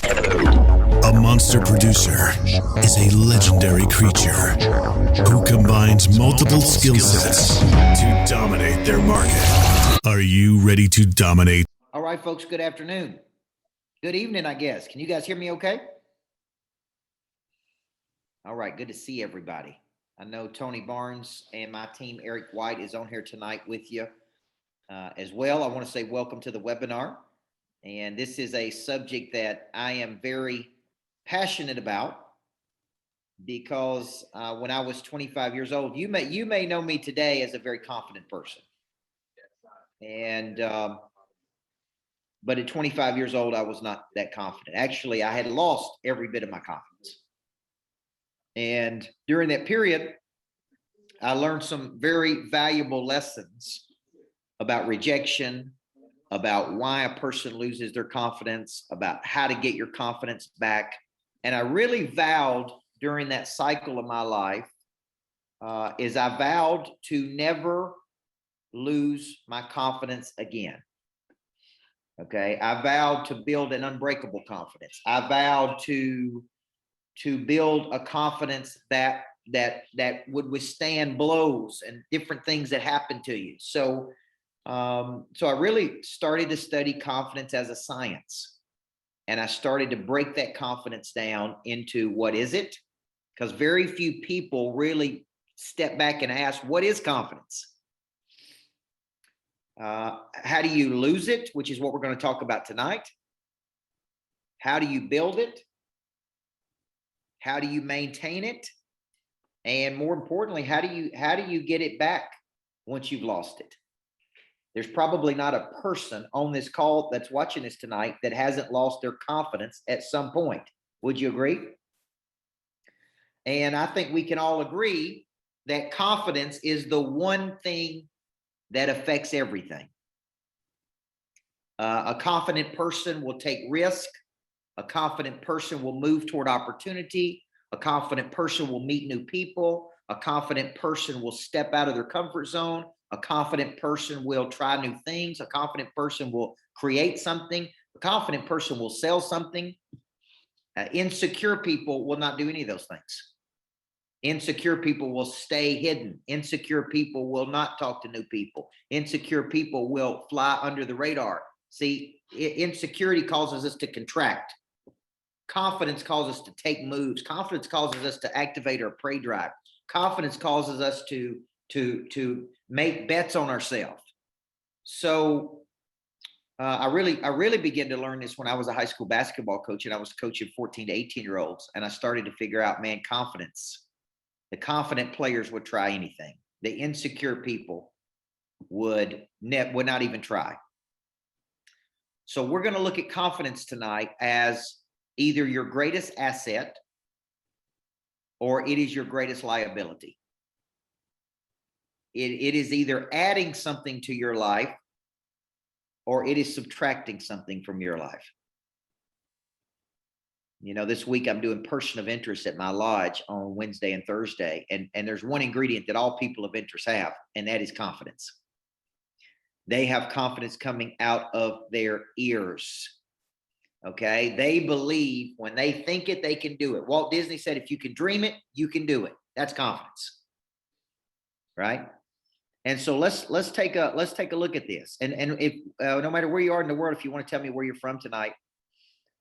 A monster producer is a legendary creature who combines multiple skill sets to dominate their market. Are you ready to dominate? All right, folks, good afternoon. Good evening, I guess. Can you guys hear me okay? All right, good to see everybody. I know Tony Barnes and my team, Eric White, is on here tonight with you as well. I want to say welcome to the webinar. And this is a subject that I am very passionate about because when I was 25 years old, you may know me today as a very confident person. And but at 25 years old, I was not that confident. Actually, I had lost every bit of my confidence. And during that period, I learned some very valuable lessons about rejection, about why a person loses their confidence, about how to get your confidence back. And I really vowed during that cycle of my life, I vowed to never lose my confidence again. Okay, I vowed to build an unbreakable confidence. I vowed to build a confidence that would withstand blows and different things that happen to you. So I really started to study confidence as a science, and I started to break that confidence down into what is it? Because very few people really step back and ask, what is confidence? How do you lose it? Which is what we're going to talk about tonight. How do you build it? How do you maintain it? And more importantly, how do you get it back once you've lost it? There's probably not a person on this call that's watching this tonight that hasn't lost their confidence at some point. Would you agree? And I think we can all agree that confidence is the one thing that affects everything. A confident person will take risk. A confident person will move toward opportunity. A confident person will meet new people. A confident person will step out of their comfort zone. A confident person will try new things. A confident person will create something. A confident person will sell something. Insecure people will not do any of those things. Insecure people will stay hidden. Insecure people will not talk to new people. Insecure people will fly under the radar. See, insecurity causes us to contract. Confidence causes us to take moves. Confidence causes us to activate our prey drive. Confidence causes us to make bets on ourselves. So I really began to learn this when I was a high school basketball coach, and I was coaching 14 to 18-year-olds, and I started to figure out, man, confidence. The confident players would try anything. The insecure people would not even try. So we're going to look at confidence tonight as either your greatest asset or it is your greatest liability. It is either adding something to your life or it is subtracting something from your life. You know, this week I'm doing person of interest at my lodge on Wednesday and Thursday. And there's one ingredient that all people of interest have, and that is confidence. They have confidence coming out of their ears. Okay. They believe when they think it, they can do it. Walt Disney said, if you can dream it, you can do it. That's confidence. Right. And so let's take a look at this. And if no matter where you are in the world, if you want to tell me where you're from tonight,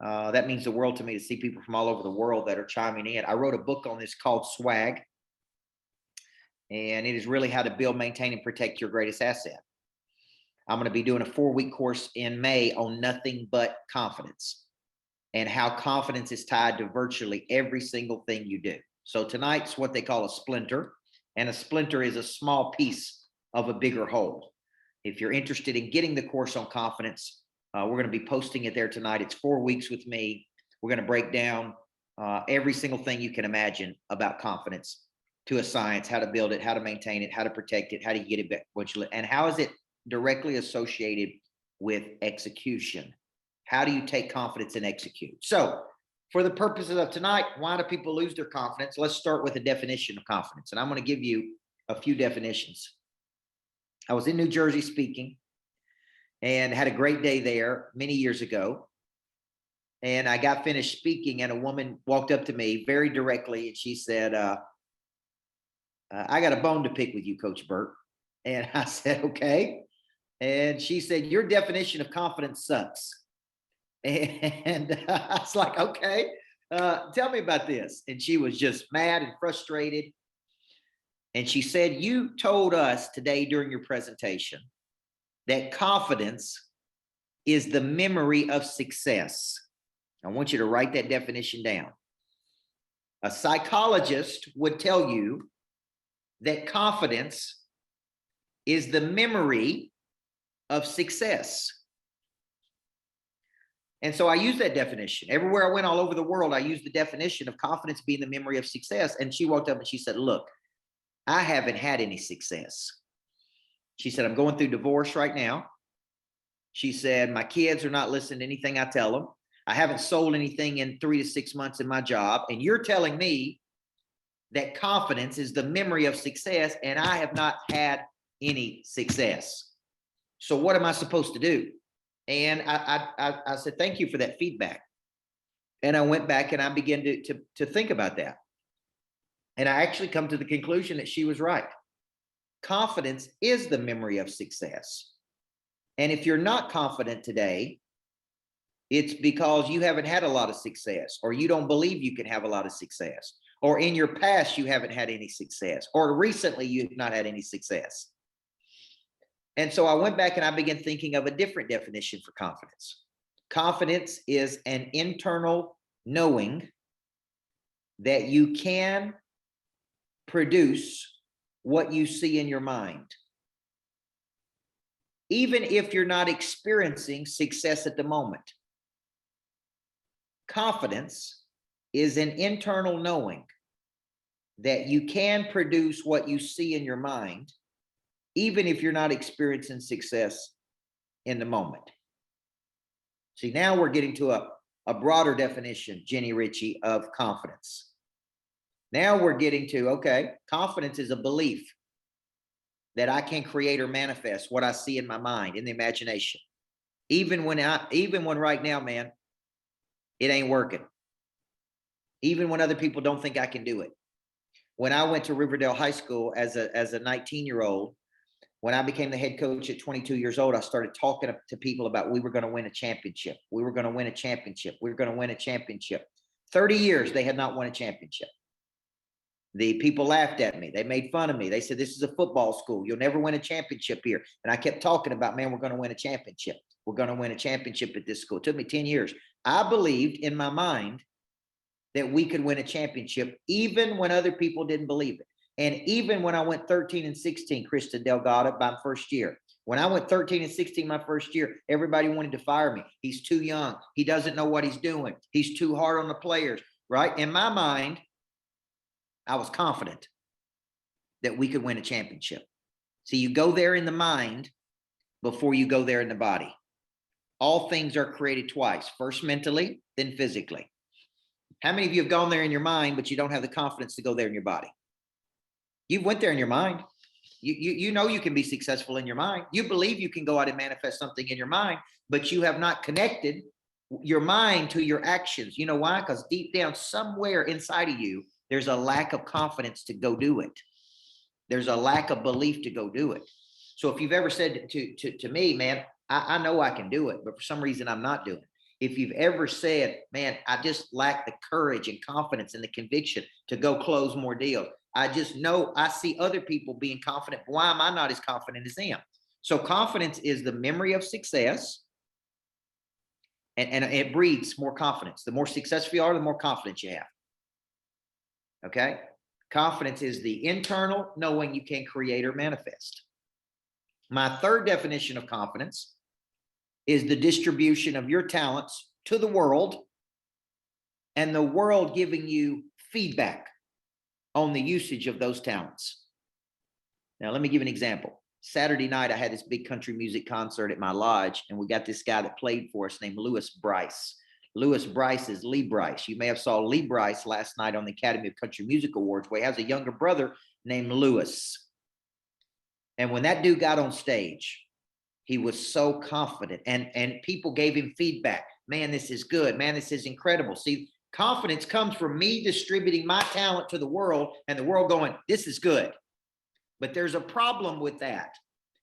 that means the world to me to see people from all over the world that are chiming in. I wrote a book on this called Swag, and it is really how to build, maintain, and protect your greatest asset. I'm going to be doing a 4-week course in May on nothing but confidence and how confidence is tied to virtually every single thing you do. So tonight's what they call a splinter, and a splinter is a small piece of a bigger whole. If you're interested in getting the course on confidence, we're going to be posting it there tonight. It's 4 weeks with me. We're going to break down every single thing you can imagine about confidence to a science, how to build it, how to maintain it, how to protect it, how to get it back, and how is it directly associated with execution. How do you take confidence and execute? So for the purposes of tonight, why do people lose their confidence? Let's start with a definition of confidence. And I'm going to give you a few definitions. I was in New Jersey speaking and had a great day there many years ago. And I got finished speaking, and a woman walked up to me very directly, and she said, I got a bone to pick with you, Coach Burt. And I said, okay. And she said, your definition of confidence sucks. And I was like, okay, tell me about this. And she was just mad and frustrated. And she said, you told us today during your presentation that confidence is the memory of success. I want you to write that definition down. A psychologist would tell you that confidence is the memory of success. And so I use that definition. Everywhere I went all over the world, I used the definition of confidence being the memory of success. And she walked up and she said, look, I haven't had any success. She said, I'm going through divorce right now. She said, my kids are not listening to anything I tell them. I haven't sold anything in 3 to 6 months in my job. And you're telling me that confidence is the memory of success, and I have not had any success. So what am I supposed to do? And I said, thank you for that feedback. And I went back and I began to think about that. And I actually come to the conclusion that she was right. Confidence is the memory of success. And if you're not confident today, it's because you haven't had a lot of success, or you don't believe you can have a lot of success, or in your past, you haven't had any success, or recently you've not had any success. And so I went back and I began thinking of a different definition for confidence. Confidence is an internal knowing that you can produce what you see in your mind, even if you're not experiencing success at the moment. Confidence is an internal knowing that you can produce what you see in your mind, even if you're not experiencing success in the moment. See, now we're getting to a broader definition, Jenny Ritchie, of confidence. Now we're getting to, okay, confidence is a belief that I can create or manifest what I see in my mind, in the imagination. Even when right now, man, it ain't working. Even when other people don't think I can do it. When I went to Riverdale High School as a 19-year-old, when I became the head coach at 22 years old, I started talking to people about we were going to win a championship. We were going to win a championship. We were going to win a championship. 30 years, they had not won a championship. The people laughed at me. They made fun of me. They said, this is a football school. You'll never win a championship here. And I kept talking about, man, we're going to win a championship. We're going to win a championship at this school. It took me 10 years. I believed in my mind that we could win a championship, even when other people didn't believe it. And even when I went 13-16, Krista Delgado, my first year, when I went 13-16, my first year, everybody wanted to fire me. He's too young. He doesn't know what he's doing. He's too hard on the players, right? In my mind, I was confident that we could win a championship. So you go there in the mind before you go there in the body. All things are created twice, first mentally, then physically. How many of you have gone there in your mind, but you don't have the confidence to go there in your body? You went there in your mind. You know you can be successful in your mind. You believe you can go out and manifest something in your mind, but you have not connected your mind to your actions. You know why? Because deep down somewhere inside of you, there's a lack of confidence to go do it. There's a lack of belief to go do it. So if you've ever said to me, man, I know I can do it, but for some reason I'm not doing it. If you've ever said, man, I just lack the courage and confidence and the conviction to go close more deals. I just know I see other people being confident. Why am I not as confident as them? So confidence is the memory of success. And it breeds more confidence. The more successful you are, the more confidence you have. Okay. Confidence is the internal knowing you can create or manifest. My third definition of confidence is the distribution of your talents to the world and the world giving you feedback on the usage of those talents. Now, let me give an example. Saturday night, I had this big country music concert at my lodge, and we got this guy that played for us named Lewis Bryce. Lewis Bryce is Lee Bryce. You may have saw Lee Bryce last night on the Academy of Country Music Awards, where he has a younger brother named Lewis. And when that dude got on stage, he was so confident, and people gave him feedback. man, this is good. Man, this is incredible. See, confidence comes from me distributing my talent to the world and the world going, this is good. But there's a problem with that.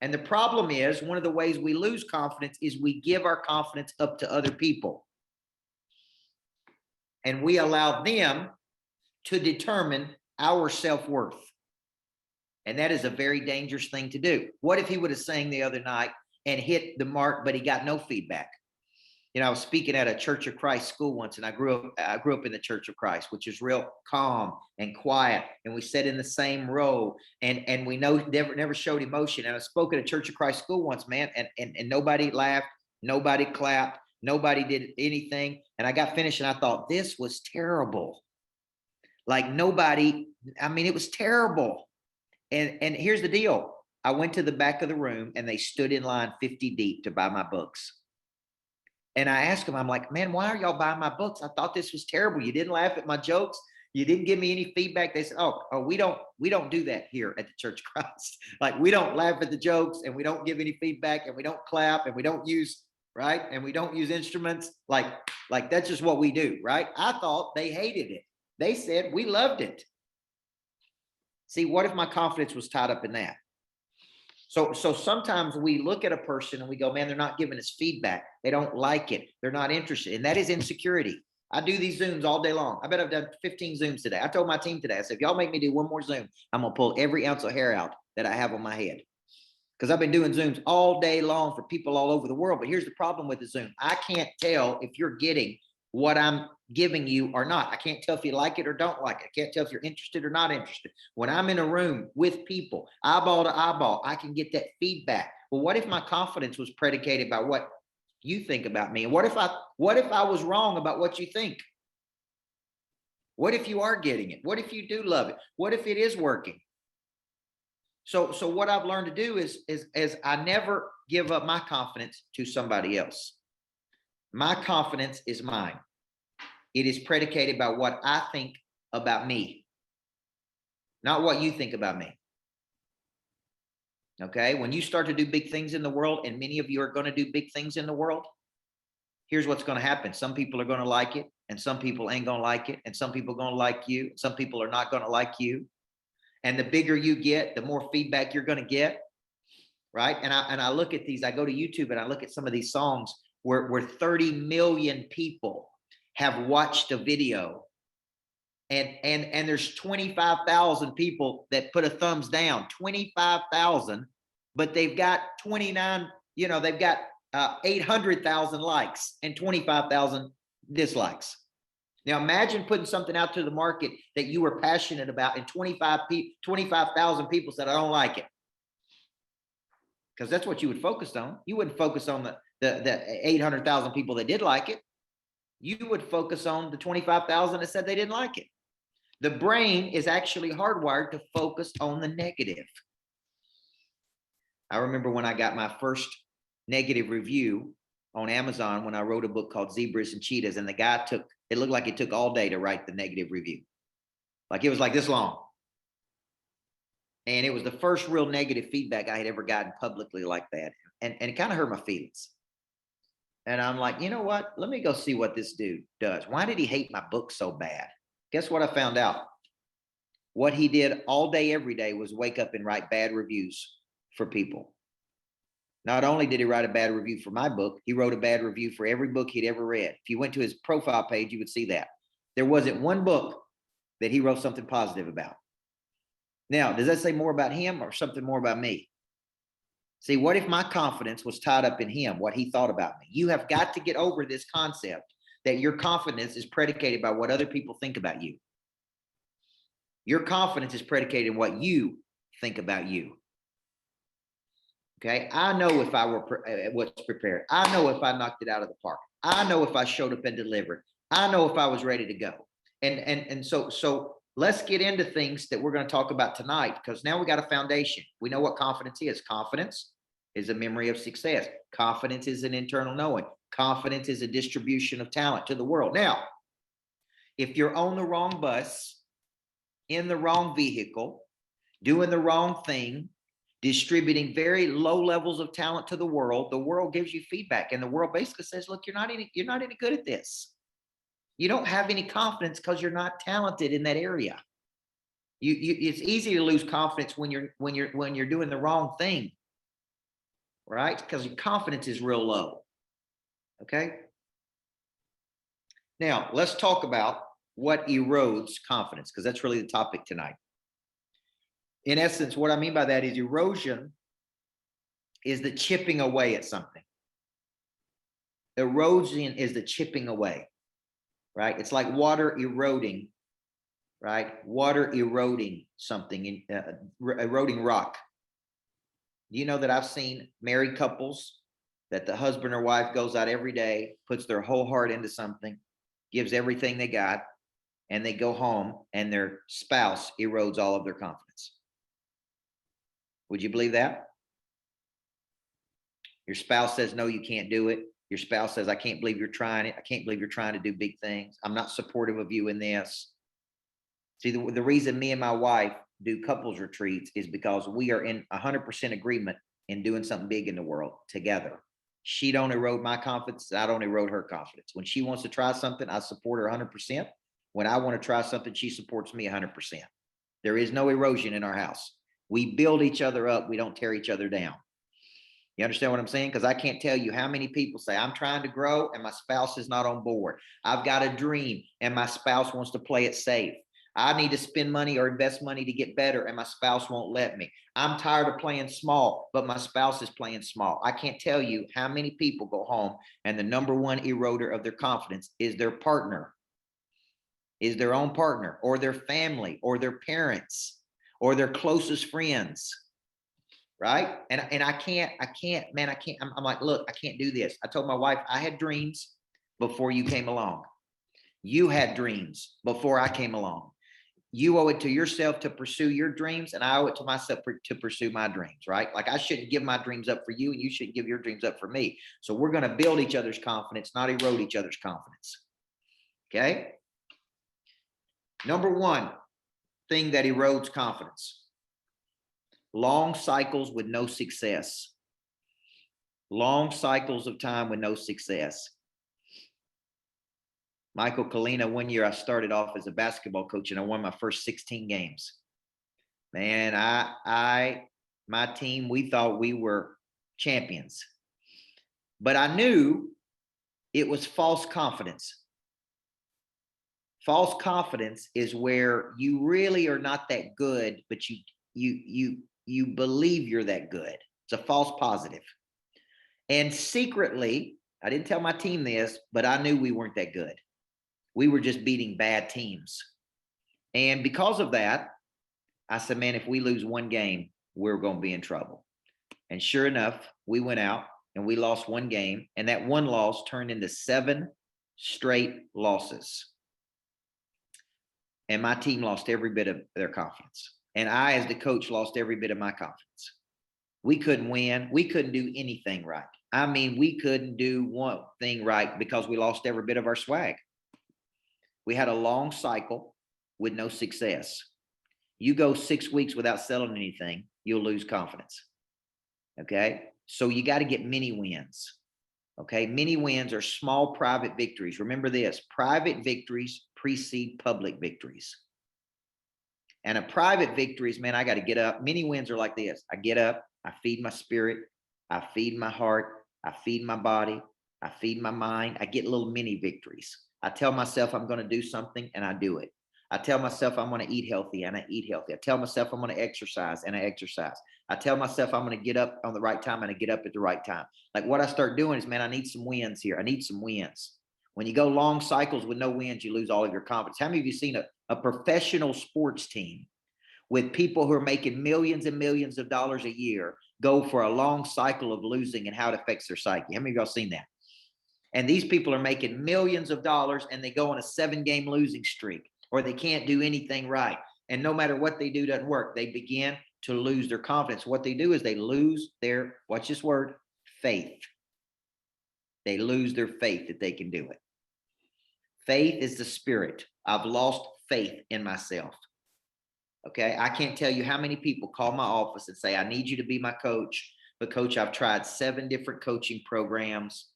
And the problem is, one of the ways we lose confidence is we give our confidence up to other people. And we allow them to determine our self-worth. And that is a very dangerous thing to do. What if he would have sang the other night and hit the mark, but he got no feedback? You know, I was speaking at a Church of Christ school once, and I grew up in the Church of Christ, which is real calm and quiet. And we sat in the same row, and we never showed emotion. And I spoke at a Church of Christ school once, man, and nobody laughed, nobody clapped, nobody did anything. And I got finished, and I thought, this was terrible. Like nobody, I mean, it was terrible. And here's the deal. I went to the back of the room, and they stood in line 50 deep to buy my books. And I asked them, I'm like, man, why are y'all buying my books? I thought this was terrible. You didn't laugh at my jokes. You didn't give me any feedback. They said, oh, we don't do that here at the Church of Christ. Like, we don't laugh at the jokes, and we don't give any feedback, and we don't clap, and we don't use, right? And we don't use instruments. Like that's just what we do, right? I thought they hated it. They said we loved it. See, what if my confidence was tied up in that? So sometimes we look at a person and we go, man, they're not giving us feedback. They don't like it. They're not interested. And that is insecurity. I do these Zooms all day long. I bet I've done 15 Zooms today. I told my team today, I said, if y'all make me do one more Zoom, I'm going to pull every ounce of hair out that I have on my head. Because I've been doing Zooms all day long for people all over the world. But here's the problem with the Zoom. I can't tell if you're getting what I'm giving you or not. I can't tell if you like it or don't like it. I can't tell if you're interested or not interested. When I'm in a room with people, eyeball to eyeball, I can get that feedback. Well, what if my confidence was predicated by what you think about me? And what if I was wrong about what you think? What if you are getting it? What if you do love it? What if it is working? So what I've learned to do is I never give up my confidence to somebody else. My confidence is mine. It is predicated by what I think about me, not what you think about me. Okay. When you start to do big things in the world, and many of you are going to do big things in the world, here's what's going to happen. Some people are going to like it, and some people ain't going to like it. And some people are going to like you. Some people are not going to like you. And the bigger you get, the more feedback you're going to get. Right. And I look at these, I go to YouTube and I look at some of these songs where 30 million people have watched a video, and there's 25,000 people that put a thumbs down, 25,000, but they've got 29, they've got 800,000 likes and 25,000 dislikes. Now imagine putting something out to the market that you were passionate about, and 25,000 people said, I don't like it. Because that's what you would focus on. You wouldn't focus on the 800,000 people that did like it. You would focus on the 25,000 that said they didn't like it. The brain is actually hardwired to focus on the negative. I remember when I got my first negative review on Amazon when I wrote a book called Zebras and Cheetahs, and the guy it looked like it took all day to write the negative review. Like it was like this long. And it was the first real negative feedback I had ever gotten publicly like that. And it kind of hurt my feelings. And I'm like, you know what? Let me go see what this dude does. Why did he hate my book so bad? Guess what I found out? What he did all day, every day was wake up and write bad reviews for people. Not only did he write a bad review for my book, he wrote a bad review for every book he'd ever read. If you went to his profile page, you would see that. There wasn't one book that he wrote something positive about. Now, does that say more about him or something more about me? See, what if my confidence was tied up in him, what he thought about me? You have got to get over this concept that your confidence is predicated by what other people think about you. Your confidence is predicated on what you think about you. Okay, I know if I was prepared. I know if I knocked it out of the park. I know if I showed up and delivered. I know if I was ready to go. And so let's get into things that we're going to talk about tonight, because now we got a foundation. We know what confidence is. Confidence is a memory of success. Confidence is an internal knowing. Confidence is a distribution of talent to the world. Now, if you're on the wrong bus, in the wrong vehicle, doing the wrong thing, distributing very low levels of talent to the world. The world gives you feedback, and the world basically says, look, you're not any good at this. You don't have any confidence because you're not talented in that area. It's easy to lose confidence when you're doing the wrong thing, right? Because your confidence is real low. Okay. Now let's talk about what erodes confidence, because that's really the topic tonight. In essence, what I mean by that is erosion is the chipping away at something. Erosion is the chipping away, right? It's like water eroding, right? Water eroding something, eroding rock. Do you know that I've seen married couples that the husband or wife goes out every day, puts their whole heart into something, gives everything they got, and they go home and their spouse erodes all of their confidence. Would you believe that? Your spouse says, no, you can't do it. Your spouse says, I can't believe you're trying it. I can't believe you're trying to do big things. I'm not supportive of you in this. See, the reason me and my wife do couples retreats is because we are in 100% agreement in doing something big in the world together. She don't erode my confidence. I don't erode her confidence. When she wants to try something, I support her 100%. When I want to try something, she supports me 100%. There is no erosion in our house. We build each other up. We don't tear each other down. You understand what I'm saying? Because I can't tell you how many people say, I'm trying to grow and my spouse is not on board. I've got a dream and my spouse wants to play it safe. I need to spend money or invest money to get better and my spouse won't let me. I'm tired of playing small, but my spouse is playing small. I can't tell you how many people go home and the number one eroder of their confidence is their partner, is their own partner or their family or their parents or their closest friends. Right. And I can't, I'm like, look, I can't do this. I told my wife, I had dreams before you came along. You had dreams before I came along. You owe it to yourself to pursue your dreams, and I owe it to myself to pursue my dreams, right? Like I shouldn't give my dreams up for you, and you shouldn't give your dreams up for me. So we're going to build each other's confidence, not erode each other's confidence. Okay. Number one thing that erodes confidence: long cycles with no success. Long cycles of time with no success. Michael Kalina, one year I started off as a basketball coach and I won my first 16 games. Man, my team, we thought we were champions. But I knew it was false confidence. False confidence is where you really are not that good, but you believe you're that good. It's a false positive. And secretly, I didn't tell my team this, but I knew we weren't that good. We were just beating bad teams. And because of that, I said, man, if we lose one game, we're going to be in trouble. And sure enough, we went out and we lost one game. And that one loss turned into 7 straight losses. And my team lost every bit of their confidence. And I, as the coach, lost every bit of my confidence. We couldn't win. We couldn't do anything right. I mean, we couldn't do one thing right because we lost every bit of our swag. We had a long cycle with no success. You go 6 weeks without selling anything, you'll lose confidence. Okay. So you got to get mini wins. Okay. Mini wins are small private victories. Remember this: private victories precede public victories. And a private victories, man, I got to get up. Mini wins are like this: I get up, I feed my spirit, I feed my heart, I feed my body, I feed my mind. I get little mini victories. I tell myself I'm going to do something and I do it. I tell myself I'm going to eat healthy and I eat healthy. I tell myself I'm going to exercise and I exercise. I tell myself I'm going to get up on the right time and I get up at the right time. Like what I start doing is, man, I need some wins here. I need some wins. When you go long cycles with no wins, you lose all of your confidence. How many of you seen a professional sports team with people who are making millions and millions of dollars a year go for a long cycle of losing and how it affects their psyche? How many of y'all seen that? And these people are making millions of dollars and they go on a 7-game losing streak, or they can't do anything right. And no matter what they do doesn't work. They begin to lose their confidence. What they do is they lose their, watch this word, faith. They lose their faith that they can do it. Faith is the spirit. I've lost faith in myself. Okay. I can't tell you how many people call my office and say, I need you to be my coach. But coach, I've tried 7 different coaching programs.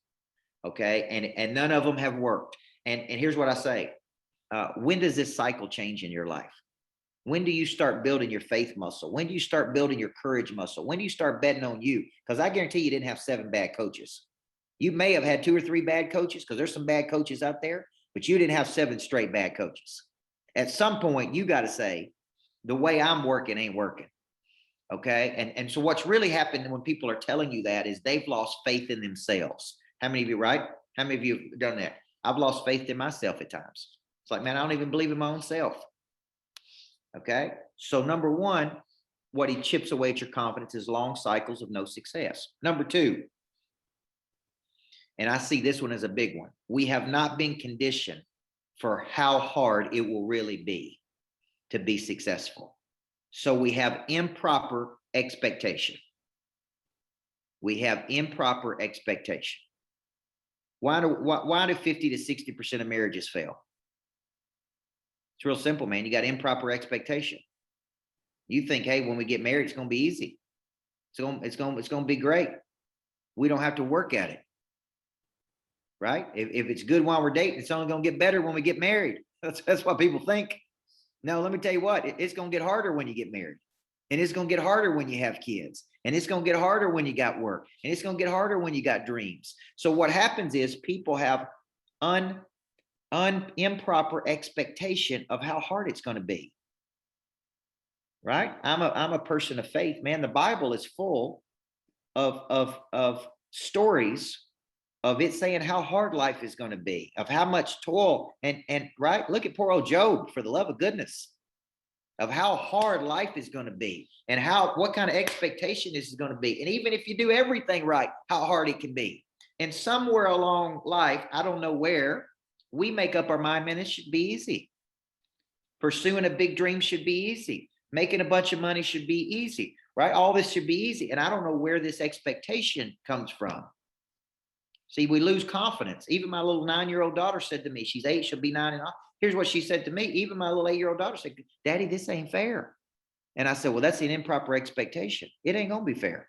Okay. And none of them have worked. And here's what I say. When does this cycle change in your life? When do you start building your faith muscle? When do you start building your courage muscle? When do you start betting on you? Because I guarantee you didn't have 7 bad coaches. You may have had 2 or 3 bad coaches, because there's some bad coaches out there, but you didn't have 7 straight bad coaches. At some point, you got to say, the way I'm working ain't working. Okay. And so what's really happened when people are telling you that is they've lost faith in themselves. How many of you, right? How many of you have done that? I've lost faith in myself at times. It's like, man, I don't even believe in my own self. Okay. So number one, what he chips away at your confidence is long cycles of no success. Number 2, and I see this one as a big one. We have not been conditioned for how hard it will really be to be successful. So we have improper expectation. We have improper expectation. Why do 50 to 60% of marriages fail? It's real simple, man. You got improper expectation. You think, hey, when we get married, it's going to be easy. It's going to be great. We don't have to work at it. Right? If it's good while we're dating, it's only going to get better when we get married. That's what people think. No, let me tell you what, it's going to get harder when you get married. And it's going to get harder when you have kids. And it's going to get harder when you got work. And it's going to get harder when you got dreams. So what happens is people have improper expectation of how hard it's going to be. Right? I'm a person of faith, man. The Bible is full of stories of it saying how hard life is going to be, of how much toil and right. Look at poor old Job, for the love of goodness, of how hard life is going to be and what kind of expectation this is going to be. And even if you do everything right, how hard it can be. And somewhere along life, I don't know where, we make up our mind, man, it should be easy. Pursuing a big dream should be easy. Making a bunch of money should be easy, right? All this should be easy. And I don't know where this expectation comes from. See, we lose confidence. Even my little 9-year-old daughter said to me, she's 8, she'll be 9 and all. Here's what she said to me. Even my little 8-year-old daughter said, Daddy, this ain't fair. And I said, well, that's an improper expectation. It ain't going to be fair.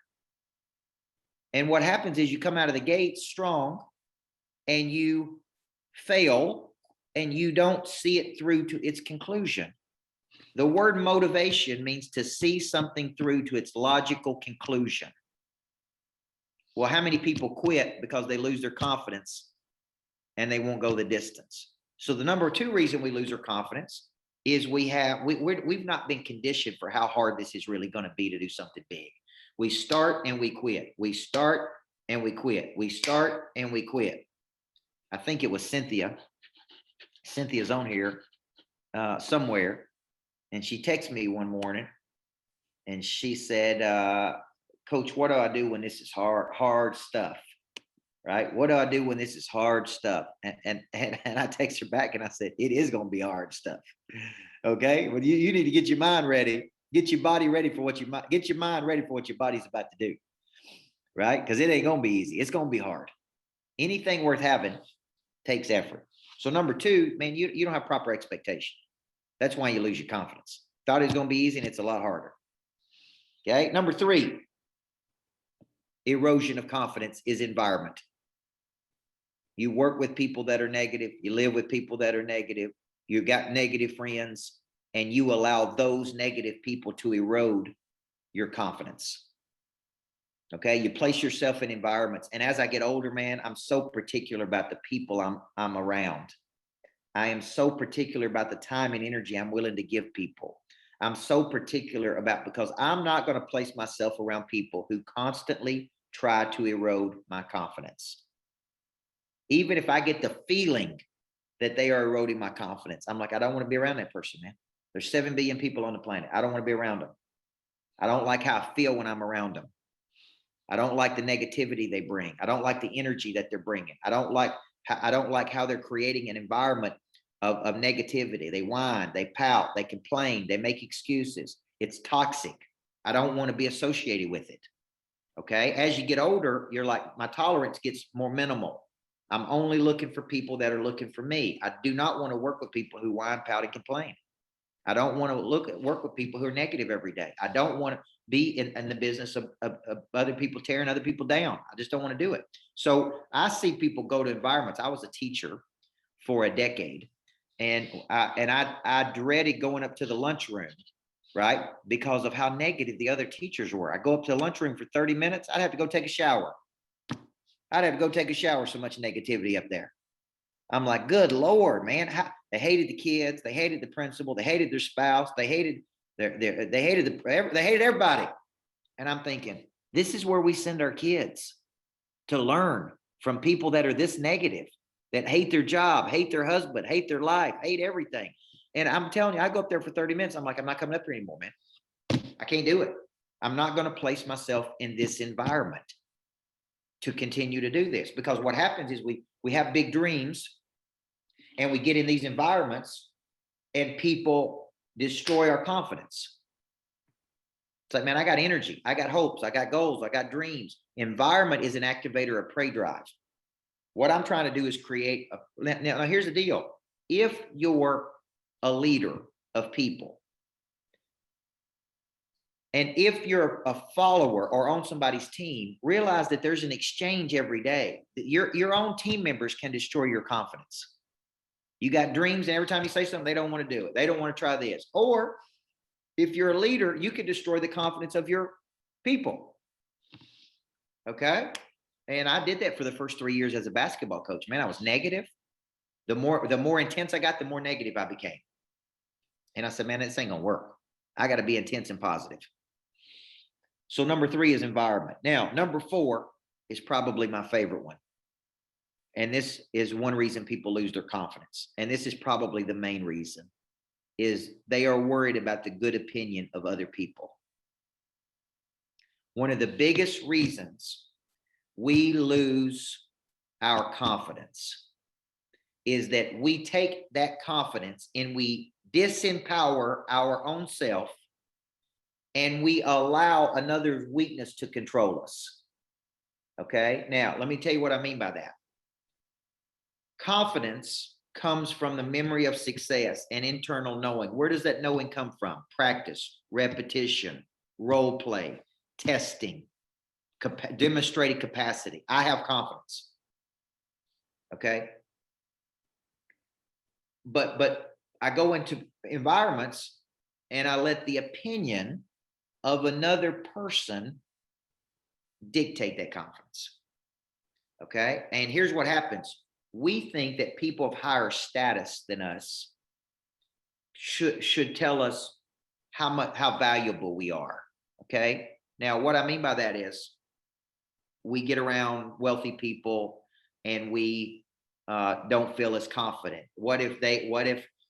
And what happens is you come out of the gate strong and you fail and you don't see it through to its conclusion. The word motivation means to see something through to its logical conclusion. Well, how many people quit because they lose their confidence and they won't go the distance? So the number 2 reason we lose our confidence is we've not been conditioned for how hard this is really going to be to do something big. We start and we quit. We start and we quit. We start and we quit. I think it was Cynthia. Cynthia's on here somewhere. And she texted me one morning and she said, Coach, what do I do when this is hard stuff? Right? What do I do when this is hard stuff? And I text her back and I said, it is going to be hard stuff. Okay. Well, you need to get your mind ready, get your body ready for get your mind ready for what your body's about to do. Right? Because it ain't going to be easy. It's going to be hard. Anything worth having takes effort. So number 2, man, you don't have proper expectation. That's why you lose your confidence. Thought it was going to be easy and it's a lot harder. Okay. Number 3, erosion of confidence is environment. You work with people that are negative. You live with people that are negative. You got negative friends and you allow those negative people to erode your confidence. Okay. You place yourself in environments. And as I get older, man, I'm so particular about the people I'm around. I am so particular about the time and energy I'm willing to give people. I'm so particular about, because I'm not going to place myself around people who constantly try to erode my confidence. Even if I get the feeling that they are eroding my confidence, I'm like, I don't want to be around that person, man. There's 7 billion people on the planet. I don't want to be around them. I don't like how I feel when I'm around them. I don't like the negativity they bring. I don't like the energy that they're bringing. I don't like how they're creating an environment of negativity. They whine, they pout, they complain, they make excuses. It's toxic. I don't want to be associated with it. Okay. As you get older, you're like, my tolerance gets more minimal. I'm only looking for people that are looking for me. I do not want to work with people who whine, pout, and complain. I don't want to work with people who are negative every day. I don't want to be in the business of other people tearing other people down. I just don't want to do it. So I see people go to environments. I was a teacher for a decade, and I dreaded going up to the lunchroom, right? Because of how negative the other teachers were. I go up to the lunchroom for 30 minutes. I'd have to go take a shower. So much negativity up there. I'm like, good Lord, man. They hated the kids. They hated the principal. They hated their spouse. They hated they hated everybody. And I'm thinking, this is where we send our kids to learn from people that are this negative, that hate their job, hate their husband, hate their life, hate everything. And I'm telling you, I go up there for 30 minutes. I'm like, I'm not coming up here anymore, man. I can't do it. I'm not going to place myself in this environment to continue to do this, because what happens is we have big dreams and we get in these environments and people destroy our confidence. It's like, man, I got energy. I got hopes. I got goals. I got dreams. Environment is an activator of prey drive. What I'm trying to do is create now here's the deal. If you're a leader of people, and if you're a follower or on somebody's team, realize that there's an exchange every day. Your own team members can destroy your confidence. You got dreams, and every time you say something, they don't want to do it. They don't want to try this. Or if you're a leader, you can destroy the confidence of your people. Okay? And I did that for the first 3 years as a basketball coach. Man, I was negative. The more intense I got, the more negative I became. And I said, man, this ain't gonna work. I got to be intense and positive. So number 3 is environment. Now, number 4 is probably my favorite one. And this is one reason people lose their confidence. And this is probably the main reason, is they are worried about the good opinion of other people. One of the biggest reasons we lose our confidence is that we take that confidence and we disempower our own self, and we allow another's weakness to control us. Okay, now let me tell you what I mean by that. Confidence comes from the memory of success and internal knowing. Where does that knowing come from? Practice, repetition, role play, testing, demonstrated capacity. I have confidence. Okay. But I go into environments and I let the opinion of another person dictate that confidence. Okay. And here's what happens. We think that people of higher status than us should tell us how valuable we are. Okay. Now, what I mean by that is we get around wealthy people and we don't feel as confident. What if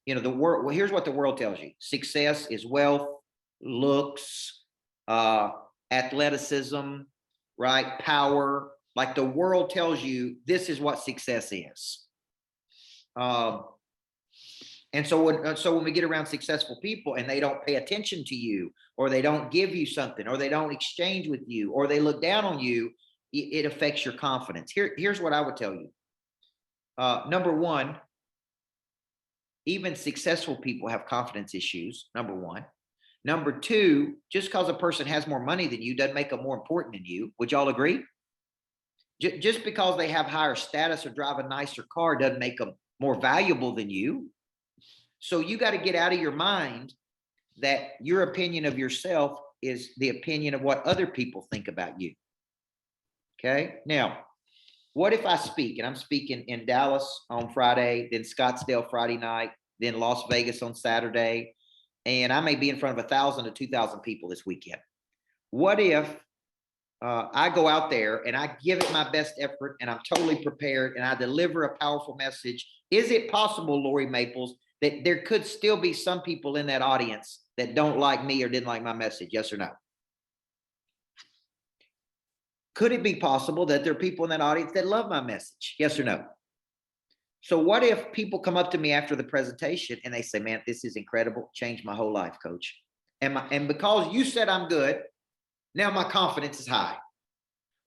you know, the world, well, here's what the world tells you. Success is wealth, looks, athleticism, right? Power. Like the world tells you, this is what success is. And so when we get around successful people and they don't pay attention to you, or they don't give you something, or they don't exchange with you, or they look down on you, it affects your confidence. Here's what I would tell you. Number one, even successful people have confidence issues, number one. Number two, just because a person has more money than you doesn't make them more important than you. Would y'all agree? Just because they have higher status or drive a nicer car doesn't make them more valuable than you. So you got to get out of your mind that your opinion of yourself is the opinion of what other people think about you. Okay. Now, what if I speak, and I'm speaking in Dallas on Friday, then Scottsdale Friday night, then Las Vegas on Saturday, and I may be in front of 1,000 to 2,000 people this weekend. What if I go out there and I give it my best effort and I'm totally prepared and I deliver a powerful message? Is it possible, Lori Maples, that there could still be some people in that audience that don't like me or didn't like my message? Yes or no? Could it be possible that there are people in that audience that love my message? Yes or no? So what if people come up to me after the presentation and they say, man, this is incredible. Changed my whole life, coach. And because you said I'm good, now my confidence is high.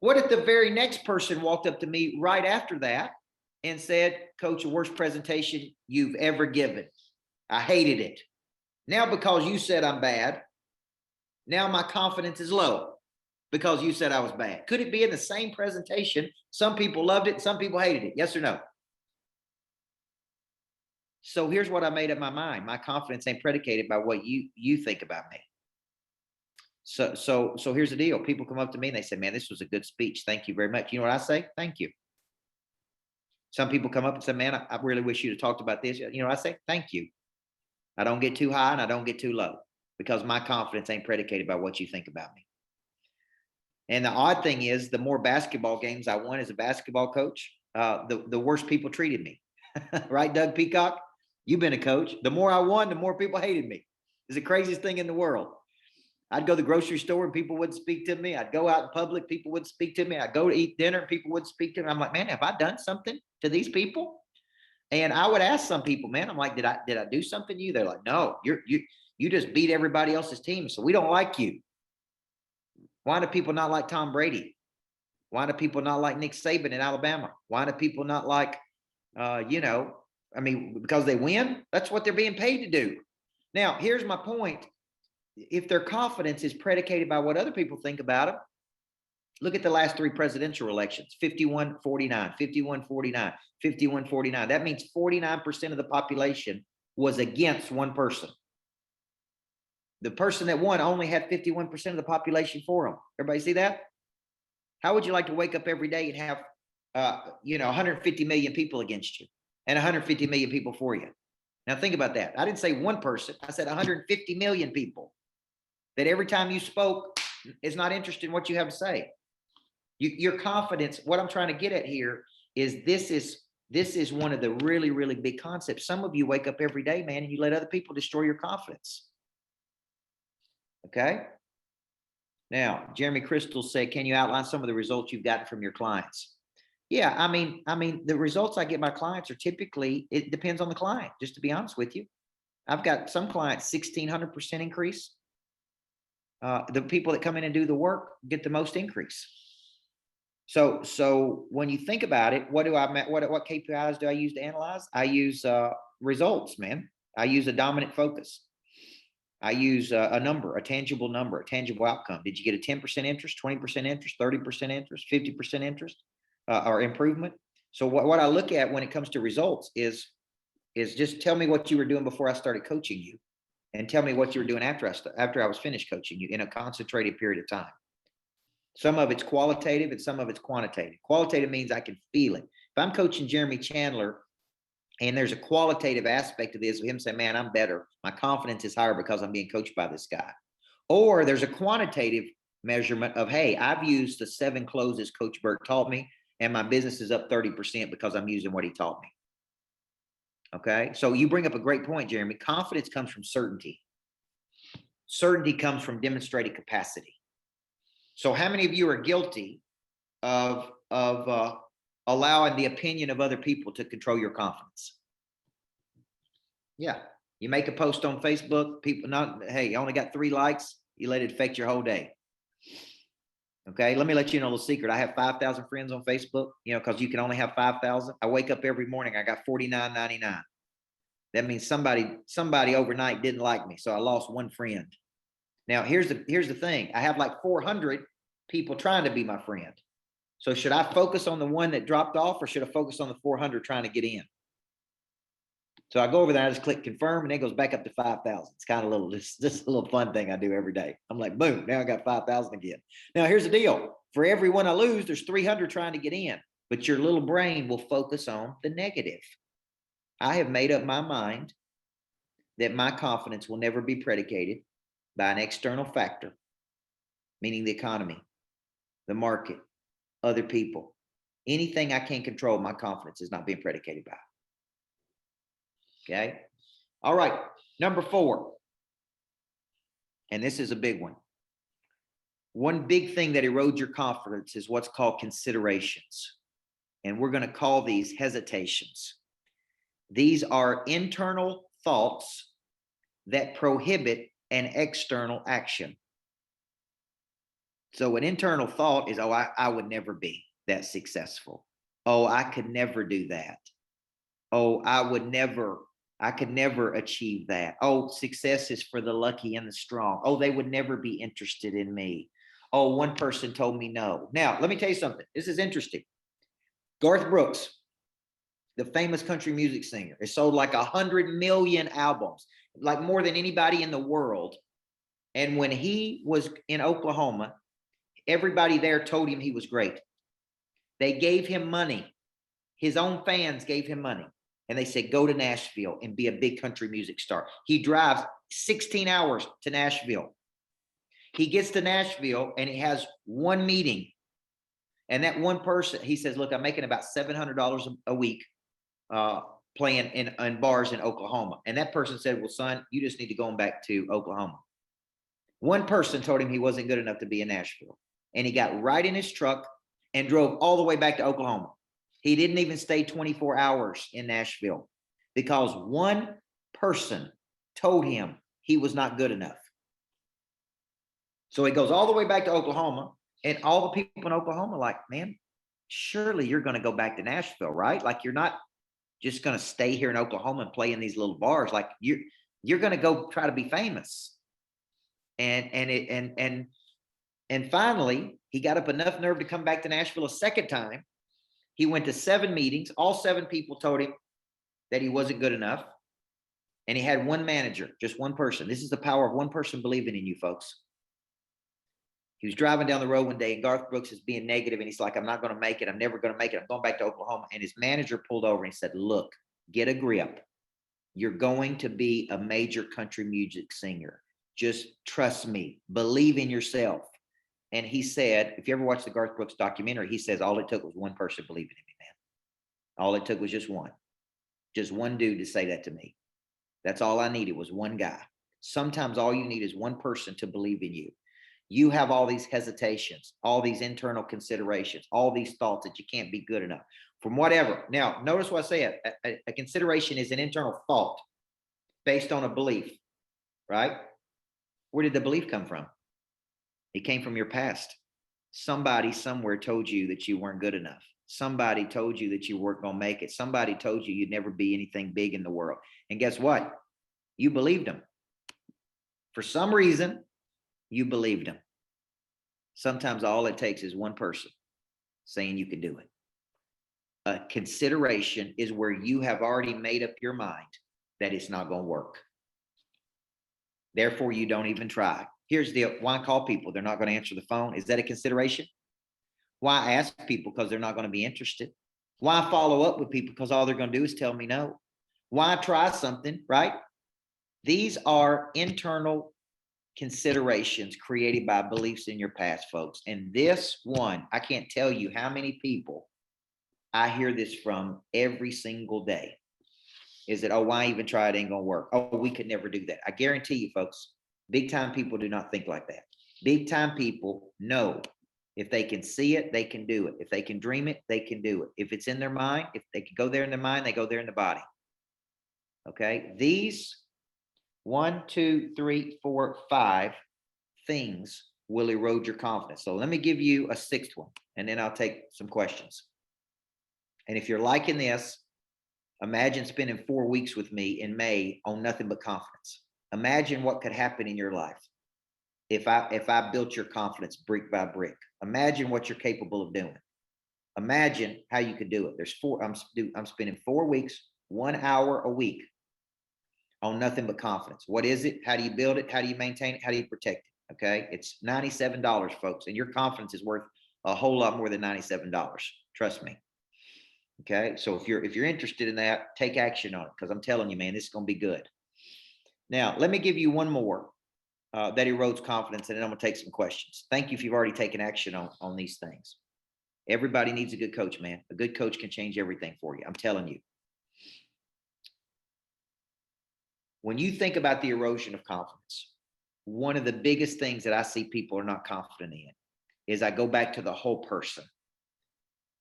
What if the very next person walked up to me right after that and said, coach, the worst presentation you've ever given. I hated it. Now, because you said I'm bad, now my confidence is low because you said I was bad. Could it be in the same presentation? Some people loved it, some people hated it. Yes or no? So here's what I made up my mind. My confidence ain't predicated by what you think about me. So here's the deal. People come up to me and they say, man, this was a good speech. Thank you very much. You know what I say? Thank you. Some people come up and say, man, I really wish you'd have talked about this. You know what I say? Thank you. I don't get too high and I don't get too low because my confidence ain't predicated by what you think about me. And the odd thing is, the more basketball games I won as a basketball coach, the worse people treated me. Right, Doug Peacock? You've been a coach. The more I won, the more people hated me. It's the craziest thing in the world. I'd go to the grocery store and people wouldn't speak to me. I'd go out in public, people wouldn't speak to me. I'd go to eat dinner and people wouldn't speak to me. I'm like, man, have I done something to these people? And I would ask some people, man, I'm like, did I do something to you? They're like, no, you just beat everybody else's team, so we don't like you. Why do people not like Tom Brady? Why do people not like Nick Saban in Alabama? Why do people not like, because they win? That's what they're being paid to do. Now, here's my point. If their confidence is predicated by what other people think about them, look at the last three presidential elections, 51-49, 51-49, 51-49. That means 49% of the population was against one person. The person that won only had 51% of the population for them. Everybody see that? How would you like to wake up every day and have, 150 million people against you and 150 million people for you? Now think about that. I didn't say one person. I said 150 million people that every time you spoke is not interested in what you have to say. Your confidence, what I'm trying to get at here is this is one of the really, really big concepts. Some of you wake up every day, man, and you let other people destroy your confidence. Okay. Now, Jeremy Crystal said, can you outline some of the results you've gotten from your clients? Yeah, I mean, the results I get my clients are typically, it depends on the client, just to be honest with you. I've got some clients, 1,600% increase. The people that come in and do the work get the most increase. So when you think about it, what KPIs do I use to analyze? I use results, man. I use a dominant focus. I use a number, a tangible number, a tangible outcome. Did you get a 10% interest, 20% interest, 30% interest, 50% interest, or improvement? So what I look at when it comes to results is just tell me what you were doing before I started coaching you, and tell me what you were doing after I was finished coaching you in a concentrated period of time. Some of it's qualitative and some of it's quantitative. Qualitative means I can feel it. If I'm coaching Jeremy Chandler and there's a qualitative aspect of this, of him saying, man, I'm better, my confidence is higher because I'm being coached by this guy. Or there's a quantitative measurement of, hey, I've used the 7 closes Coach Burke taught me, and my business is up 30% because I'm using what he taught me. Okay, so you bring up a great point, Jeremy. Confidence comes from certainty. Certainty comes from demonstrated capacity. So how many of you are guilty of allowing the opinion of other people to control your confidence? Yeah, you make a post on Facebook, people hey, you only got 3 likes, you let it affect your whole day. Okay, let me let you know a little secret. I have 5,000 friends on Facebook, because you can only have 5,000. I wake up every morning, I got 49.99. That means somebody overnight didn't like me, so I lost 1 friend. Now, here's the thing. I have like 400 people trying to be my friend. So should I focus on the one that dropped off, or should I focus on the 400 trying to get in? So I go over there, I just click confirm, and it goes back up to 5,000. It's kind of just a little fun thing I do every day. I'm like, boom, now I got 5,000 again. Now here's the deal. For every one I lose, there's 300 trying to get in, but your little brain will focus on the negative. I have made up my mind that my confidence will never be predicated by an external factor, meaning the economy, the market, other people. Anything I can't control, my confidence is not being predicated by. Okay. All right. Number 4. And this is a big one. One big thing that erodes your confidence is what's called considerations. And we're going to call these hesitations. These are internal thoughts that prohibit an external action. So an internal thought is, oh, I would never be that successful. Oh, I could never do that. Oh, I would never I could never achieve that. Oh, success is for the lucky and the strong. Oh, they would never be interested in me. Oh, one person told me no. Now, let me tell you something. This is interesting. Garth Brooks, the famous country music singer, has sold like 100 million albums, like more than anybody in the world. And when he was in Oklahoma, everybody there told him he was great. They gave him money. His own fans gave him money. And they said, go to Nashville and be a big country music star. He drives 16 hours to Nashville. He gets to Nashville and he has one meeting. And that one person, he says, look, I'm making about $700 a week playing in bars in Oklahoma. And that person said, well, son, you just need to go on back to Oklahoma. One person told him he wasn't good enough to be in Nashville. And he got right in his truck and drove all the way back to Oklahoma. He didn't even stay 24 hours in Nashville because one person told him he was not good enough. So he goes all the way back to Oklahoma, and all the people in Oklahoma are like, man, surely you're going to go back to Nashville, right? Like, you're not just going to stay here in Oklahoma and play in these little bars. Like, you're going to go try to be famous. And finally, he got up enough nerve to come back to Nashville a second time. He went to 7 meetings. All 7 people told him that he wasn't good enough. And he had one manager, just one person. This is the power of one person believing in you, folks. He was driving down the road one day and Garth Brooks is being negative and he's like, I'm not going to make it. I'm never going to make it. I'm going back to Oklahoma. And his manager pulled over and he said, look, get a grip. You're going to be a major country music singer. Just trust me. Believe in yourself. And he said, if you ever watch the Garth Brooks documentary, he says all it took was one person believing in me, man. All it took was just one dude to say that to me. That's all I needed was one guy. Sometimes all you need is one person to believe in you. You have all these hesitations, all these internal considerations, all these thoughts that you can't be good enough from whatever. Now, notice what I said. A consideration is an internal thought based on a belief, right? Where did the belief come from? It came from your past. Somebody somewhere told you that you weren't good enough. Somebody told you that you weren't going to make it. Somebody told you you'd never be anything big in the world. And guess what? You believed them. For some reason, you believed them. Sometimes all it takes is one person saying you can do it. A consideration is where you have already made up your mind that it's not going to work. Therefore, you don't even try. Here's the why call people. They're not going to answer the phone. Is that a consideration? Why ask people? Because they're not going to be interested. Why follow up with people? Because all they're going to do is tell me no. Why try something, right? These are internal considerations created by beliefs in your past, folks. And this one, I can't tell you how many people I hear this from every single day. Is that, oh, why even try? It ain't going to work. Oh, we could never do that. I guarantee you, folks, big time people do not think like that. Big time people know if they can see it, they can do it. If they can dream it, they can do it. If it's in their mind, if they can go there in their mind, they go there in the body. Okay. These 1, 2, 3, 4, 5 things will erode your confidence. So let me give you a 6th one, and then I'll take some questions. And if you're liking this, imagine spending 4 weeks with me in May on nothing but confidence. Imagine what could happen in your life if I built your confidence brick by brick. Imagine what you're capable of doing. Imagine how you could do it. I'm spending 4 weeks, 1 hour a week on nothing but confidence. What is it? How do you build it? How do you maintain it? How do you protect it? Okay. It's $97, folks. And your confidence is worth a whole lot more than $97. Trust me. Okay. So if you're interested in that, take action on it. Because I'm telling you, man, this is going to be good. Now, let me give you one more that erodes confidence, and then I'm going to take some questions. Thank you if you've already taken action on these things. Everybody needs a good coach, man. A good coach can change everything for you. I'm telling you. When you think about the erosion of confidence, one of the biggest things that I see people are not confident in is I go back to the whole person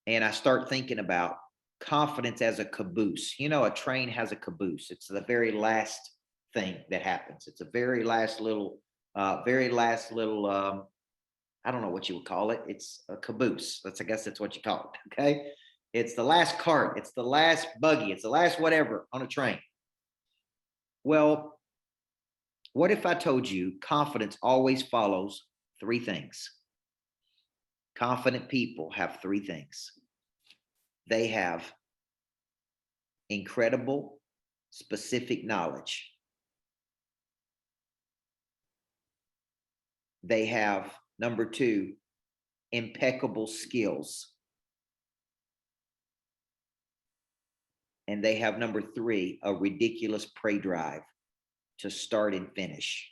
and I start thinking about confidence as a caboose. You know, a train has a caboose. It's the very last thing that happens. It's a very last little, I don't know what you would call it. It's a caboose. I guess that's what you call it. Okay. It's the last cart. It's the last buggy. It's the last whatever on a train. Well, what if I told you confidence always follows three things? Confident people have three things. They have incredible specific knowledge. They have, number two, impeccable skills. And they have, number three, a ridiculous prey drive to start and finish.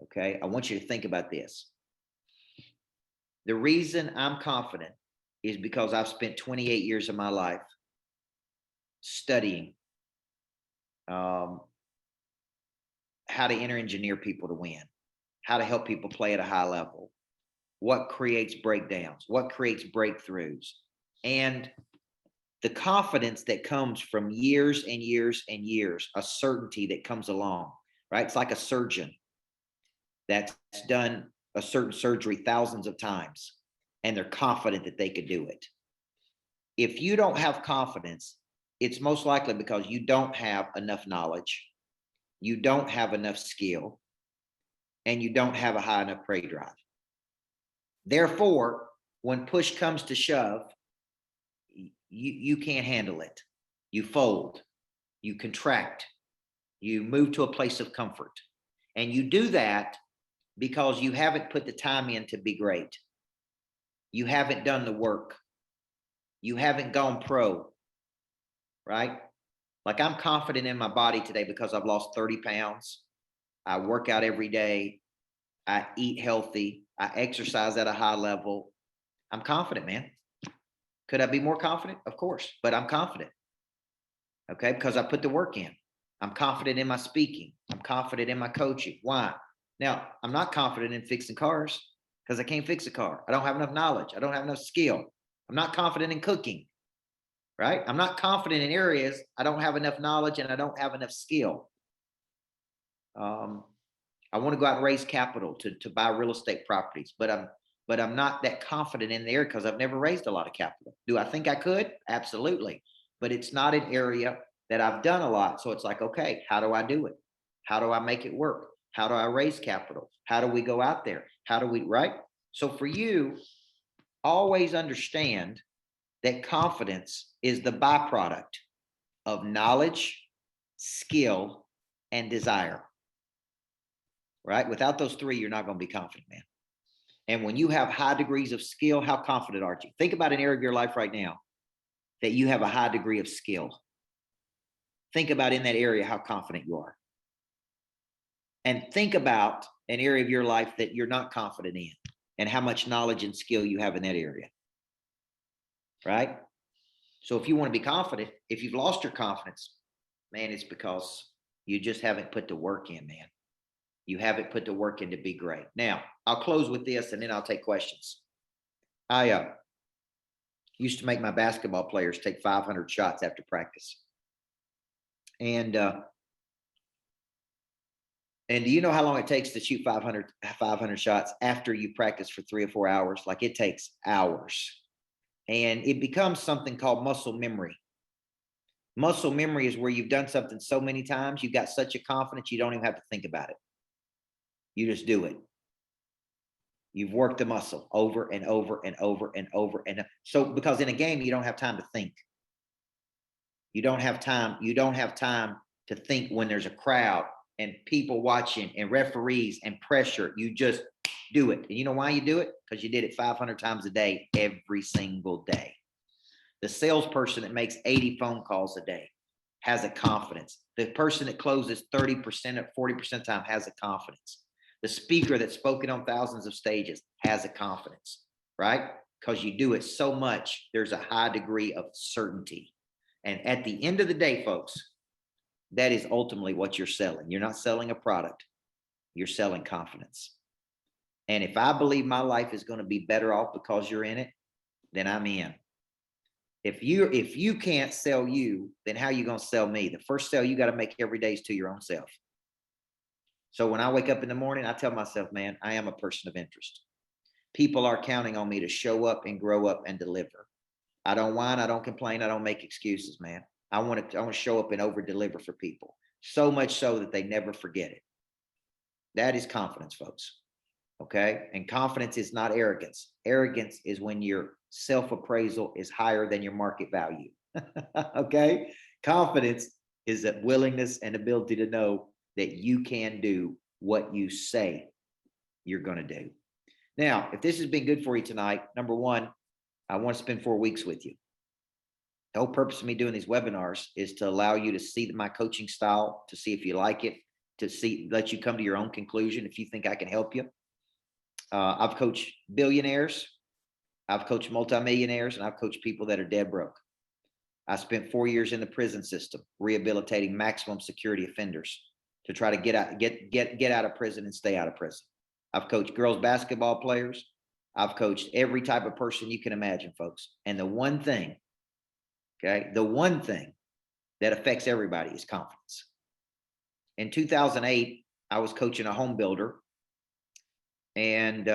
Okay, I want you to think about this. The reason I'm confident is because I've spent 28 years of my life studying how to engineer people to win, how to help people play at a high level, what creates breakdowns, what creates breakthroughs, and the confidence that comes from years and years and years, a certainty that comes along, right? It's like a surgeon that's done a certain surgery thousands of times, and they're confident that they could do it. If you don't have confidence, it's most likely because you don't have enough knowledge, you don't have enough skill, and you don't have a high enough prey drive. Therefore, when push comes to shove, you can't handle it. You fold, you contract, you move to a place of comfort. And you do that because you haven't put the time in to be great. You haven't done the work. You haven't gone pro, right? Like I'm confident in my body today because I've lost 30 pounds. I work out every day. I eat healthy. I exercise at a high level. I'm confident, man. Could I be more confident? Of course, but I'm confident. Okay, because I put the work in. I'm confident in my speaking. I'm confident in my coaching. Why? Now, I'm not confident in fixing cars because I can't fix a car. I don't have enough knowledge. I don't have enough skill. I'm not confident in cooking, right? I'm not confident in areas I don't have enough knowledge and I don't have enough skill. I want to go out and raise capital to buy real estate properties, but I'm not that confident in there because I've never raised a lot of capital. Do I think I could? Absolutely. But it's not an area that I've done a lot. So it's like, okay, how do I do it? How do I make it work? How do I raise capital? How do we go out there? How do we, right? So for you, always understand that confidence is the byproduct of knowledge, skill, and desire, right? Without those three, you're not going to be confident, man. And when you have high degrees of skill, how confident are you? Think about an area of your life right now that you have a high degree of skill. Think about in that area how confident you are. And think about an area of your life that you're not confident in and how much knowledge and skill you have in that area. Right? So if you want to be confident, if you've lost your confidence, man, it's because you just haven't put the work in, man. You haven't put the work in to be great. Now, I'll close with this and then I'll take questions. I used to make my basketball players take 500 shots after practice. And do you know how long it takes to shoot 500 shots after you practice for 3 or 4 hours? Like it takes hours. And it becomes something called muscle memory. Muscle memory is where you've done something so many times, you've got such a confidence, you don't even have to think about it. You just do it. You've worked the muscle over and over and over and over. And so, because in a game, you don't have time to think. You don't have time. You don't have time to think when there's a crowd and people watching and referees and pressure. You just do it. And you know why you do it? Because you did it 500 times a day, every single day. The salesperson that makes 80 phone calls a day has a confidence. The person that closes 30% or 40% of the time has a confidence. The speaker that's spoken on thousands of stages has a confidence, right? Because you do it so much, there's a high degree of certainty. And at the end of the day, folks, that is ultimately what you're selling. You're not selling a product. You're selling confidence. And if I believe my life is going to be better off because you're in it, then I'm in. If you can't sell you, then how are you going to sell me? The first sell you got to make every day is to your own self. So when I wake up in the morning, I tell myself, man, I am a person of interest. People are counting on me to show up and grow up and deliver. I don't whine. I don't complain. I don't make excuses, man. I want to show up and over deliver for people. So much so that they never forget it. That is confidence, folks. Okay. And confidence is not arrogance. Arrogance is when your self-appraisal is higher than your market value. Okay. Confidence is that willingness and ability to know that you can do what you say you're going to do. Now, if this has been good for you tonight, number one, I want to spend 4 weeks with you. The whole purpose of me doing these webinars is to allow you to see my coaching style, to see if you like it, to see, let you come to your own conclusion if you think I can help you. I've coached billionaires, I've coached multimillionaires, and I've coached people that are dead broke. I spent 4 years in the prison system, rehabilitating maximum security offenders to try to get out of prison and stay out of prison. I've coached girls basketball players. I've coached every type of person you can imagine, folks. And the one thing, okay, the one thing that affects everybody is confidence. In 2008, I was coaching a home builder, and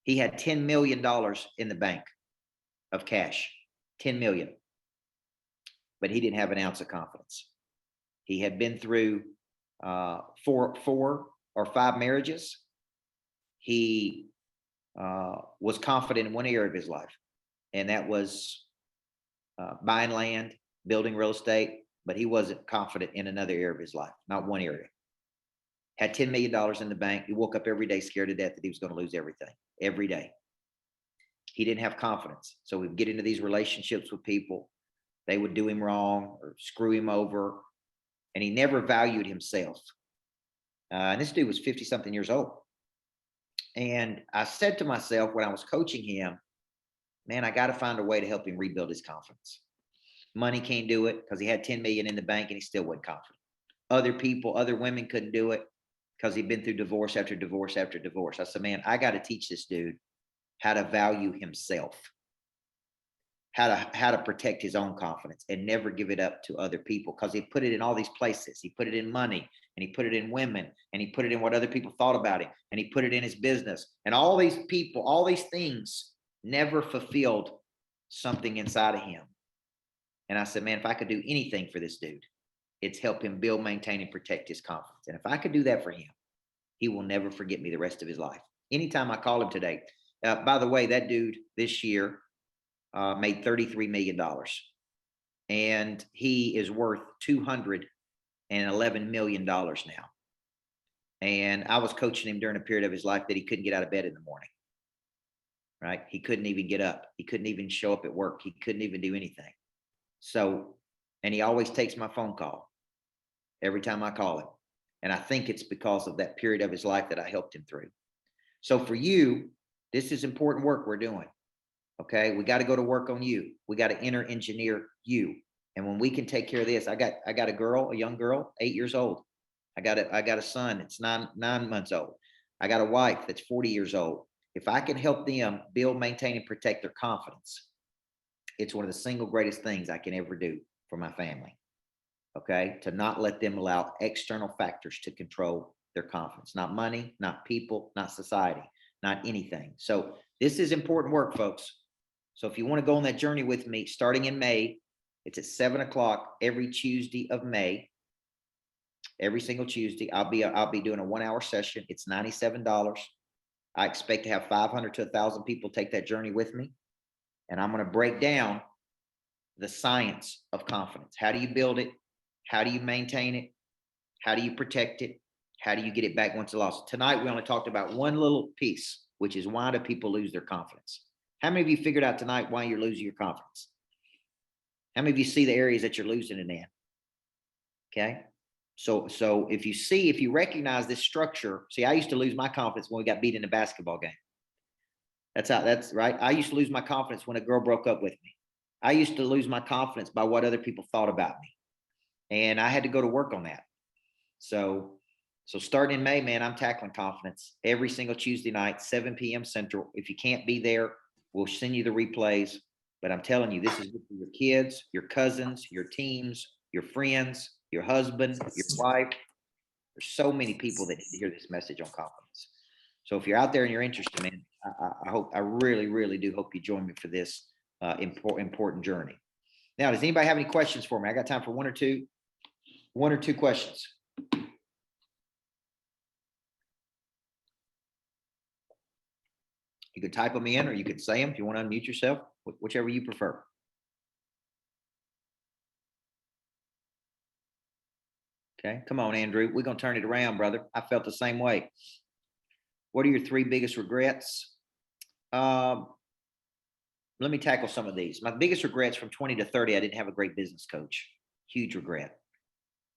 he had $10 million in the bank of cash, 10 million, but he didn't have an ounce of confidence. He had been through 4 or 5 marriages. He was confident in one area of his life, and that was buying land, building real estate, but he wasn't confident in another area of his life, not one area. Had $10 million in the bank. He woke up every day scared to death that he was going to lose everything, every day. He didn't have confidence. So we'd get into these relationships with people. They would do him wrong or screw him over, and he never valued himself. And this dude was 50 something years old. And I said to myself when I was coaching him, man, I got to find a way to help him rebuild his confidence. Money can't do it because he had 10 million in the bank and he still wasn't confident. Other people, other women couldn't do it because he'd been through divorce after divorce after divorce. I said, man, I got to teach this dude how to value himself, how to protect his own confidence and never give it up to other people, because he put it in all these places. He put it in money, and he put it in women, and he put it in what other people thought about him, and he put it in his business. And all these people, all these things never fulfilled something inside of him. And I said, man, if I could do anything for this dude, it's help him build, maintain, and protect his confidence. And if I could do that for him, he will never forget me the rest of his life. Anytime I call him today, by the way, that dude this year made $33 million, and he is worth $211 million now. And I was coaching him during a period of his life that he couldn't get out of bed in the morning, right? He couldn't even get up. He couldn't even show up at work. He couldn't even do anything. So, and he always takes my phone call every time I call him. And I think it's because of that period of his life that I helped him through. So for you, this is important work we're doing. Okay. We got to go to work on you. We got to inner engineer you. And when we can take care of this, I got a girl, a young girl, 8 years old. I got a son that's nine months old. I got a wife that's 40 years old. If I can help them build, maintain, and protect their confidence, it's one of the single greatest things I can ever do for my family. Okay. To not let them allow external factors to control their confidence, not money, not people, not society, not anything. So this is important work, folks. So if you want to go on that journey with me, starting in May, it's at 7 o'clock every Tuesday of May. Every single Tuesday, I'll be doing a 1-hour session. It's $97. I expect to have 500 to 1,000 people take that journey with me. And I'm going to break down the science of confidence. How do you build it? How do you maintain it? How do you protect it? How do you get it back once it's lost? Tonight, we only talked about one little piece, which is why do people lose their confidence? How many of you figured out tonight why you're losing your confidence? How many of you see the areas that you're losing it in? Okay. So if you recognize this structure, see, I used to lose my confidence when we got beat in a basketball game. That's right. I used to lose my confidence when a girl broke up with me. I used to lose my confidence by what other people thought about me. And I had to go to work on that. So starting in May, man, I'm tackling confidence every single Tuesday night, 7 p.m. Central. If you can't be there, we'll send you the replays. But I'm telling you, this is good for your kids, your cousins, your teams, your friends, your husband, your wife. There's so many people that need to hear this message on confidence. So if you're out there and you're interested, man, I really, really do hope you join me for this important journey. Now, does anybody have any questions for me? I got time for one or two questions. You could type them in or you could say them if you want to unmute yourself, whichever you prefer. Okay, come on, Andrew. We're going to turn it around, brother. I felt the same way. What are your 3 biggest regrets? Let me tackle some of these. My biggest regrets from 20 to 30, I didn't have a great business coach. Huge regret.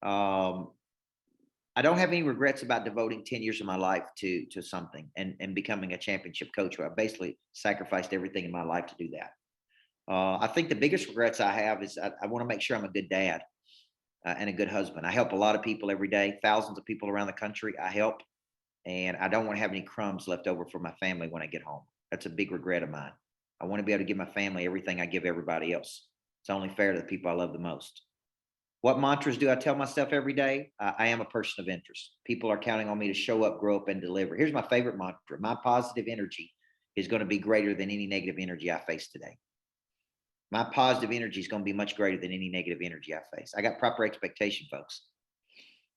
I don't have any regrets about devoting 10 years of my life to something and becoming a championship coach, where I basically sacrificed everything in my life to do that. I think the biggest regrets I have is I want to make sure I'm a good dad and a good husband. I help a lot of people every day, thousands of people around the country I help, and I don't want to have any crumbs left over for my family when I get home. That's a big regret of mine. I want to be able to give my family everything I give everybody else. It's only fair to the people I love the most. What mantras do I tell myself every day? I am a person of interest. People are counting on me to show up, grow up, and deliver. Here's my favorite mantra. My positive energy is going to be greater than any negative energy I face today. My positive energy is going to be much greater than any negative energy I face. I got proper expectation, folks.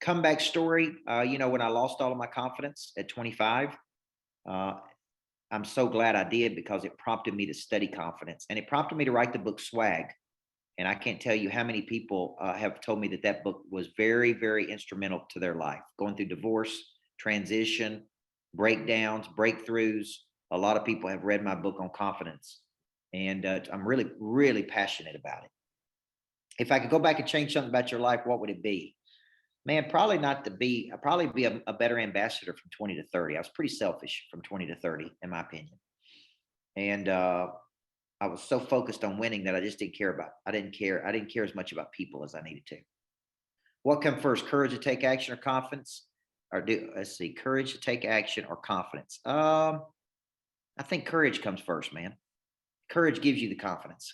Comeback story. When I lost all of my confidence at 25, I'm so glad I did, because it prompted me to study confidence, and it prompted me to write the book Swag. And I can't tell you how many people have told me that book was very, very instrumental to their life, going through divorce, transition, breakdowns, breakthroughs. A lot of people have read my book on confidence, and I'm really, really passionate about it. If I could go back and change something about your life, what would it be? Man, probably be a better ambassador from 20 to 30. I was pretty selfish from 20 to 30, in my opinion. And I was so focused on winning that I just didn't care. I didn't care as much about people as I needed to. What come first, courage to take action or confidence? Courage to take action or confidence? I think courage comes first, man. Courage gives you the confidence.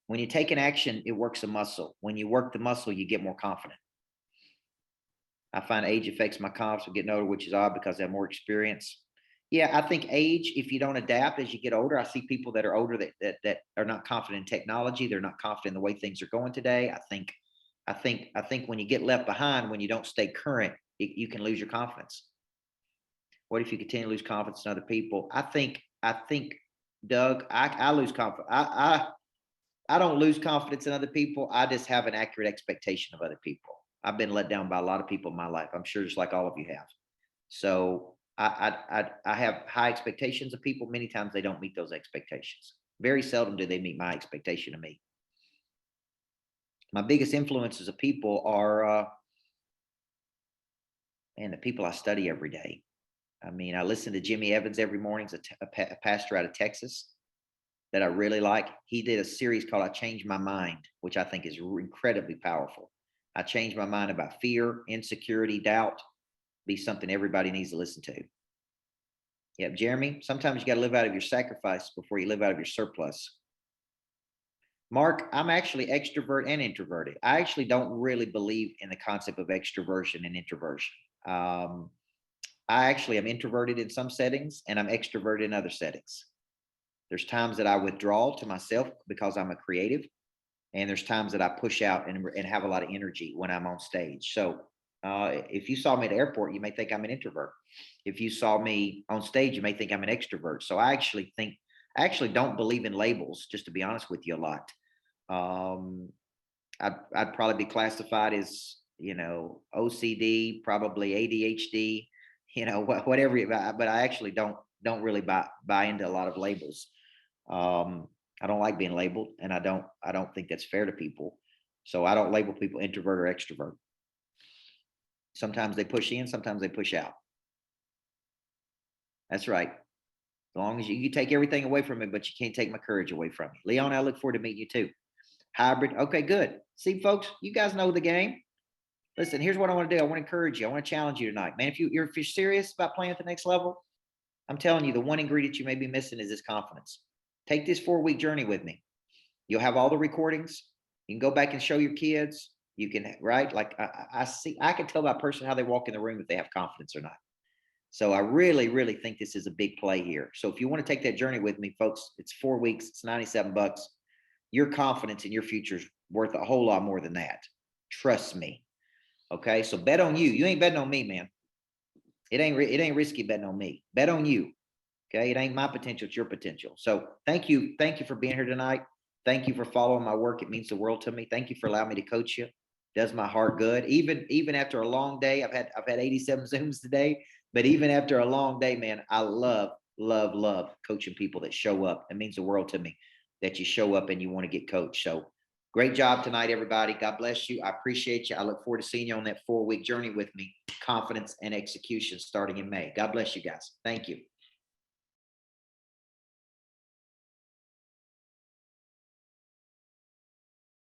When you take an action, it works a muscle. When you work the muscle, you get more confident. I find age affects my confidence of getting older, which is odd because I have more experience. Yeah, I think age, if you don't adapt as you get older, I see people that are older that are not confident in technology. They're not confident in the way things are going today. I think when you get left behind, when you don't stay current, you can lose your confidence. What if you continue to lose confidence in other people? I think, Doug, I lose confidence. I don't lose confidence in other people. I just have an accurate expectation of other people. I've been let down by a lot of people in my life. I'm sure just like all of you have. So I have high expectations of people. Many times they don't meet those expectations. Very seldom do they meet my expectation of me. My biggest influences of people are, the people I study every day. I mean, I listen to Jimmy Evans every morning. He's a pastor out of Texas that I really like. He did a series called I Changed My Mind, which I think is incredibly powerful. I changed my mind about fear, insecurity, doubt. Be something everybody needs to listen to. Yep, Jeremy, sometimes you got to live out of your sacrifice before you live out of your surplus. Mark, I'm actually extrovert and introverted. I actually don't really believe in the concept of extroversion and introversion. I actually am introverted in some settings and I'm extroverted in other settings. There's times that I withdraw to myself because I'm a creative, and there's times that I push out and have a lot of energy when I'm on stage. So if you saw me at the airport, you may think I'm an introvert. If you saw me on stage, you may think I'm an extrovert. So I actually don't believe in labels, just to be honest with you a lot. I'd probably be classified as, OCD, probably ADHD, whatever, but I actually don't really buy into a lot of labels. I don't like being labeled, and I don't think that's fair to people. So I don't label people introvert or extrovert. Sometimes they push in, sometimes they push out. That's right. As long as you take everything away from me, but you can't take my courage away from me. Leon, I look forward to meeting you too. Hybrid. Okay, good. See, folks, you guys know the game. Listen, here's what I want to do. I want to encourage you. I want to challenge you tonight, man. If you're serious about playing at the next level, I'm telling you, the one ingredient you may be missing is this confidence. Take this 4-week journey with me. You'll have all the recordings. You can go back and show your kids. You can, right? Like I can tell by person how they walk in the room if they have confidence or not. So I really, really think this is a big play here. So if you want to take that journey with me, folks, it's 4 weeks. It's $97. your confidence in your future is worth a whole lot more than that. Trust me. Okay. So bet on you. You ain't betting on me, man. It ain't risky betting on me. Bet on you. Okay. It ain't my potential. It's your potential. So thank you. Thank you for being here tonight. Thank you for following my work. It means the world to me. Thank you for allowing me to coach you. Does my heart good. Even after a long day, I've had 87 Zooms today, but even after a long day, man, I love coaching people that show up. It means the world to me that you show up and you want to get coached. So great job tonight, everybody. God bless you. I appreciate you. I look forward to seeing you on that 4-week journey with me. Confidence and execution starting in May. God bless you guys. Thank you.